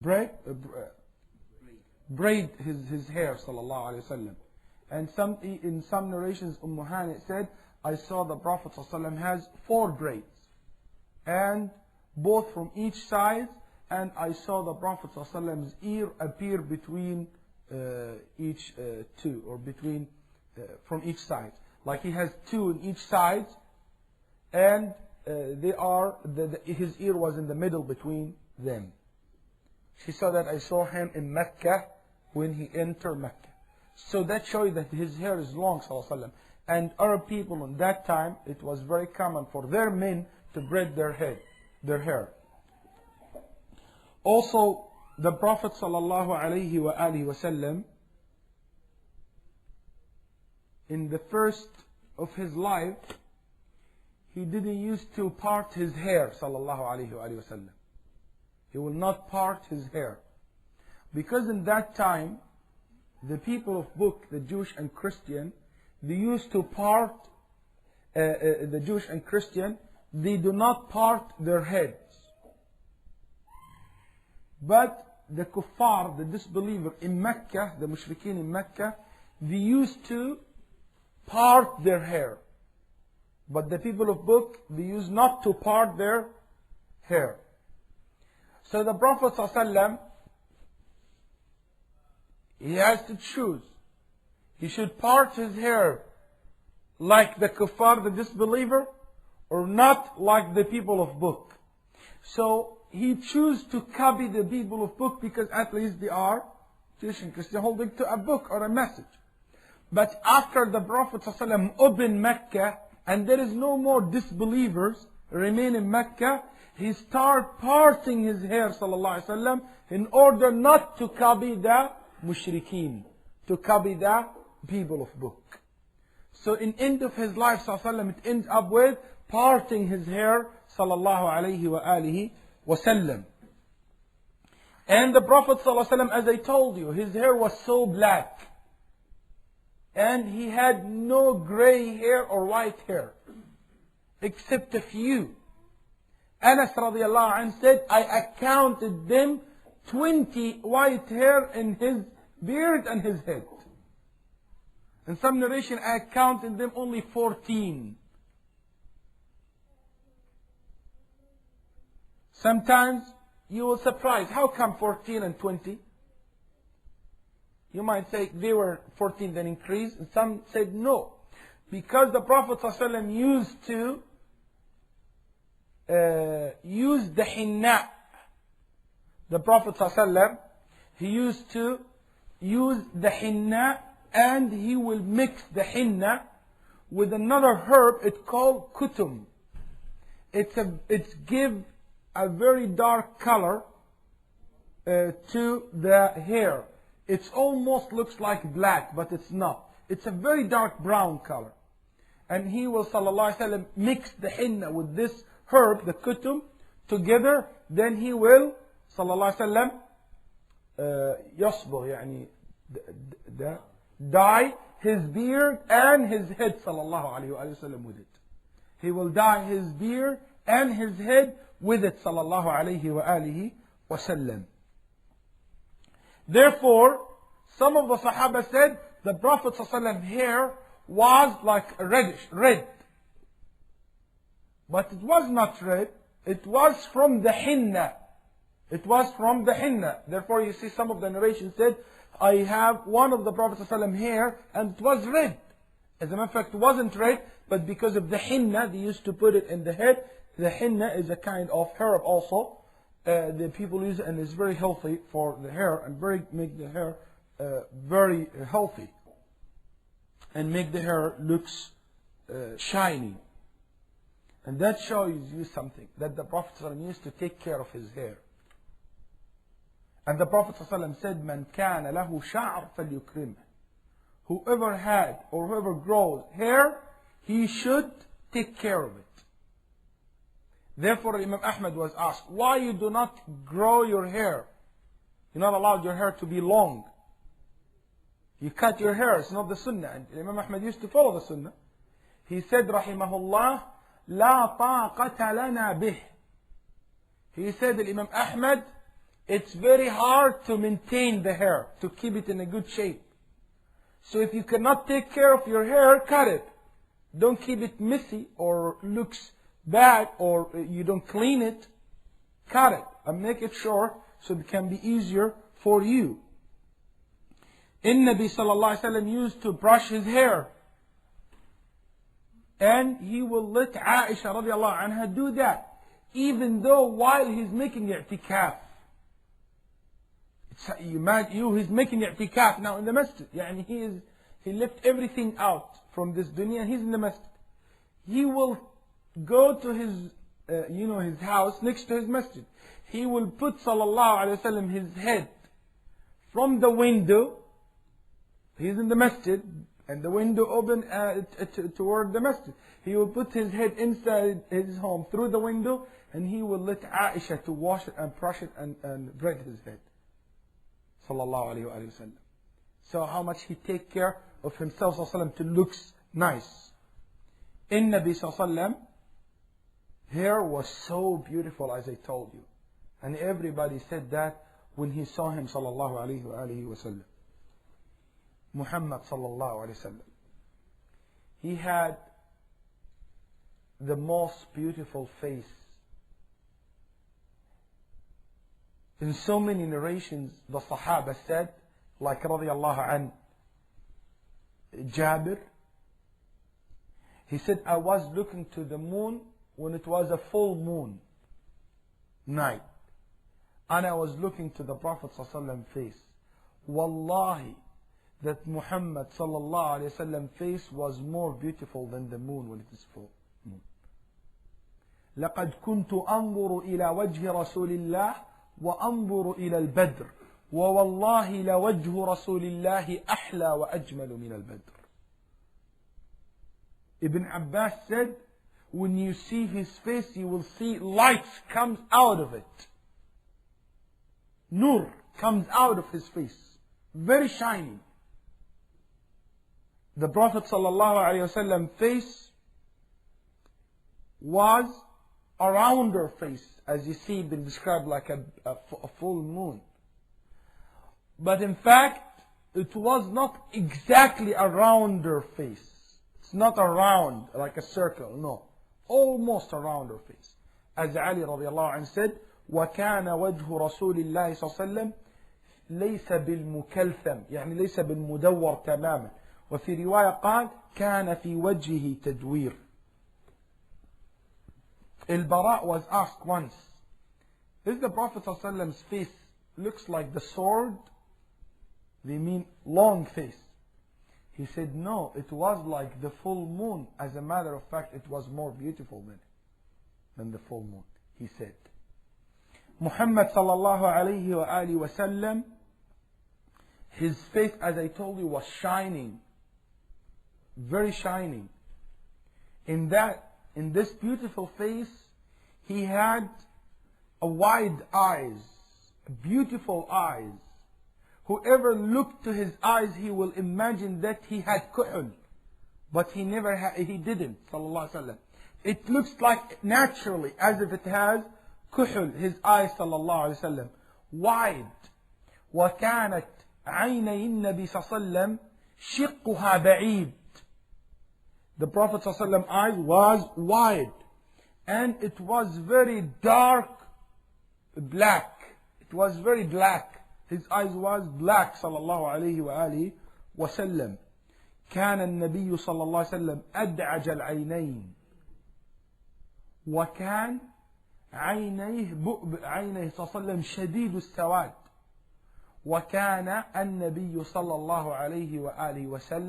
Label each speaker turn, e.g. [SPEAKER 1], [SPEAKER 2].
[SPEAKER 1] braid, braid his hair, sallallahu alaihi wasallam. And in some narrations, Hani said, I saw the Prophet sallallahu has 4 braids, and both from each side, and I saw the Prophet sallallahu ear appear between each 2, or between from each side. Like he has 2 in each side, and his ear was in the middle between them. She saw that I saw him in Mecca when he entered Mecca. So that shows that his hair is long, sallallahu alaihi wasallam. And Arab people in that time, it was very common for their men to braid their hair. Also, the Prophet sallallahu alaihi wasallam, in the first of his life, he didn't used to part his hair, sallallahu alaihi wasallam. He will not part his hair. Because in that time, the people of book, the Jewish and Christian, they used to part, the Jewish and Christian, they do not part their heads. But the kuffar, the disbeliever in Mecca, the mushrikeen in Mecca, they used to part their hair. But the people of book, they used not to part their hair. So the Prophet ﷺ, he has to choose. He should part his hair like the kuffar, the disbeliever, or not like the people of book. So he chose to copy the people of book because at least they are Jewish and Christian holding to a book or a message. But after the Prophet ﷺ opened Mecca and there is no more disbelievers remain in Mecca, he started parting his hair, sallallahu alaihi wasallam, in order not to copy the mushrikeen, to copy the people of book. So in end of his life, sallallahu alaihi wasallam, it ends up with parting his hair, sallallahu alaihi wasallam. And the Prophet sallallahu alaihi wasallam, as I told you, his hair was so black, and he had no gray hair or white hair, except a few. Anas radiallahu anh said, I accounted them 20 white hair in his beard and his head. In some narration, I counted them only 14. Sometimes you will surprise, how come 14 and 20? You might say they were 14 then increased, and some said no. Because the Prophet ﷺ used to use the hinna. The Prophet ﷺ, he used to use the hinna, and he will mix the hinna with another herb, it's called kutum. It's give a very dark color to the hair. It almost looks like black, but it's not. It's a very dark brown color. And he will, sallallahu alaihi wasallam, mix the hinna with this herb, the kutum, together. Then he will, sallallahu alaihi wasallam, yasbugh, yani dye his beard and his head, sallallahu alaihi wasallam, with it. He will dye his beard and his head with it, sallallahu alaihi wasallam. Therefore, some of the Sahaba said the Prophet ﷺ hair was like reddish, red. But it was not red. It was from the hinna. It was from the hinna. Therefore, you see some of the narrations said, I have one of the Prophet ﷺ hair and it was red. As a matter of fact, it wasn't red, but because of the hinna, they used to put it in the head. The henna is a kind of herb also. The people use it, and it's very healthy for the hair, and make the hair very healthy, and make the hair looks shiny. And that shows you something, that the Prophet ﷺ used to take care of his hair. And the Prophet ﷺ said, "Man kana lahu sha'r falyukrimh." Whoever had or whoever grows hair, he should take care of it. Therefore, Imam Ahmad was asked, why you do not grow your hair? You're not allowed your hair to be long. You cut your hair, it's not the sunnah. And Imam Ahmad used to follow the sunnah. He said, rahimahullah, la taqata lana bih. He said that Imam Ahmad, it's very hard to maintain the hair, to keep it in a good shape. So if you cannot take care of your hair, cut it. Don't keep it messy or looks bad or you don't clean it. Cut it and make it short so it can be easier for you. Nabi sallallahu alaihi wasallam used to brush his hair. And he will let Aisha radiallahu anha do that. Even though while he's making i'tikaf. He's making i'tikaf now in the masjid. Yani he left everything out from this dunya and he's in the masjid. He will go to his his house next to his masjid. He will put sallallahu alaihi wasallam his head from the window. He's in the masjid and the window open toward the masjid. He will put his head inside his home through the window and he will let Aisha to wash it and brush it and braid his head. Sallallahu alaihi wasallam. So how much he take care of himself sallallahu alaihi wasallam to looks nice. Nabi sallallahu alaihi wasallam hair was so beautiful as I told you. And everybody said that when he saw him sallallahu alaihi wasallam. Muhammad sallallahu alaihi wasallam. He had the most beautiful face. In so many narrations, the Sahaba said, like radiyallahu an Jabir, he said, I was looking to the moon when it was a full moon night. And I was looking to the Prophet sallallahu alaihi wasallam face. Wallahi, that Muhammad sallallahu alaihi wasallam face was more beautiful than the moon when it is full moon. لقد كنت أنظر إلى وجه رسول الله وأنظر إلى البدر ووالله لوجه رسول الله أحلى وأجمل من البدر. Ibn Abbas said, when you see his face, you will see light comes out of it. Nur comes out of his face. Very shiny. The Prophet ﷺ face was a rounder face, as you see been described like a full moon. But in fact, it was not exactly a rounder face. It's not a round, like a circle, no. Almost a rounder face. As Ali radiallahu anhu said, وَكَانَ وَجْهُ رَسُولِ اللَّهِ صلى الله عليه وسلم ليس بالمكلثم يعني ليس بالمدور تماما. وفي رواية قال كان في وجهه تدوير. Al-Bara was asked once, is the Prophet ﷺ's face looks like the sword? They mean long face. He said no, it was like the full moon. As a matter of fact, it was more beautiful than the full moon, he said. Muhammad sallallahu alayhi wa alihi wa sallam, his face, as I told you, was shining. Very shining. In this beautiful face, he had a wide eyes, beautiful eyes. Whoever looked to his eyes, he will imagine that he had kuhul. But he didn't, sallallahu alayhi wa sallam. It looks like naturally, as if it has kuhul, his eyes, sallallahu alayhi wa sallam, wide. وكانت عيني النبي صلى الله عليه وسلم شقها بعيد. The Prophet صلى الله عليه وسلم eyes was wide. And it was very dark black. It was very black. His eyes was black صلى الله عليه وآله وسلم. كان النبي صلى الله عليه وسلم أدعج العينين. وكان عينيه صلى الله عليه وسلم شديد السواد. وكان النبي صلى الله عليه وآله وسلم